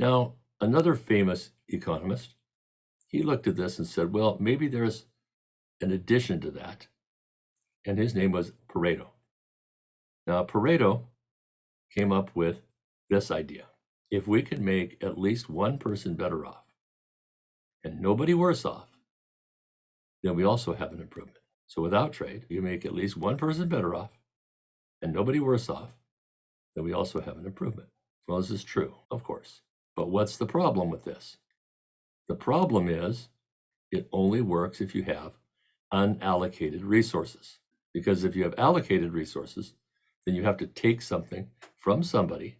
Now, another famous economist, he looked at this and said, well, maybe there's an addition to that. And his name was Pareto. Now, Pareto came up with this idea. If we could make at least one person better off and nobody worse off, then we also have an improvement. So without trade, you make at least one person better off and nobody worse off, then we also have an improvement. Well, this is true, of course. But what's the problem with this? The problem is it only works if you have unallocated resources. Because if you have allocated resources, then you have to take something from somebody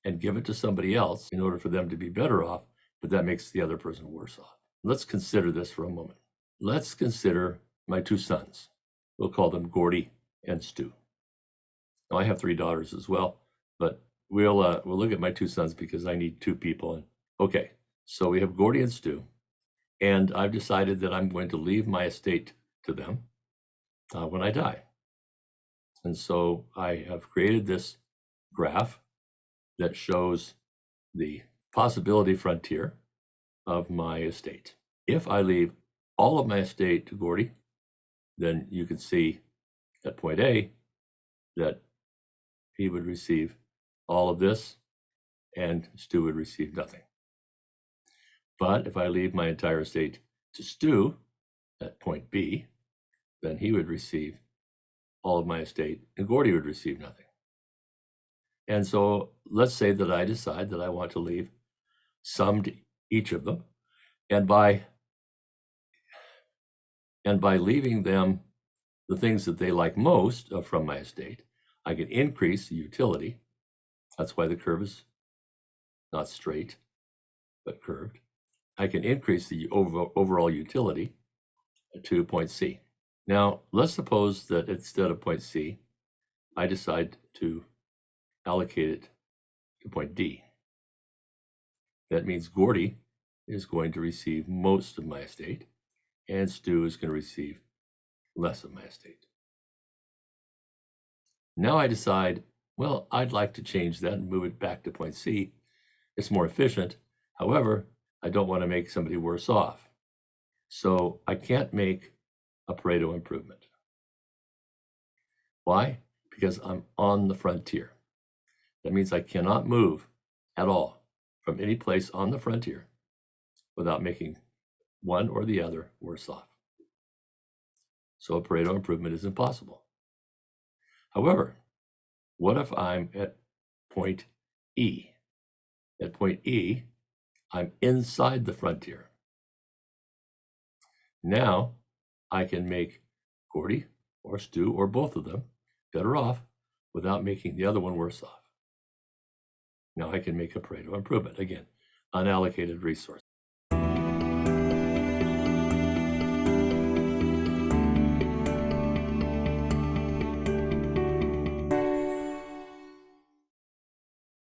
and give it to somebody else in order for them to be better off, but that makes the other person worse off. Let's consider this for a moment. Let's consider my two sons. We'll call them Gordy and Stu. Now, I have 3 daughters as well, but we'll look at my two sons because I need 2 people. And okay, so we have Gordy and Stu, and I've decided that I'm going to leave my estate to them when I die. And so I have created this graph that shows the possibility frontier of my estate. If I leave all of my estate to Gordy, then you can see at point A that he would receive all of this and Stu would receive nothing. But if I leave my entire estate to Stu at point B, then he would receive all of my estate and Gordy would receive nothing. And so let's say that I decide that I want to leave some to each of them. And by leaving them the things that they like most from my estate, I can increase the utility. That's why the curve is not straight, but curved. I can increase the overall utility to point C. Now, let's suppose that instead of point C, I decide to allocate it to point D. That means Gordy is going to receive most of my estate, and Stu is going to receive less of my estate. Now I decide, well, I'd like to change that and move it back to point C. It's more efficient. However, I don't want to make somebody worse off. So I can't make a Pareto improvement. Why? Because I'm on the frontier. That means I cannot move at all from any place on the frontier without making one or the other worse off. So a Pareto improvement is impossible. However, what if I'm at point E? At point E, I'm inside the frontier. Now I can make Gordy or Stu or both of them better off without making the other one worse off. Now I can make a Pareto improvement. Again, unallocated resources.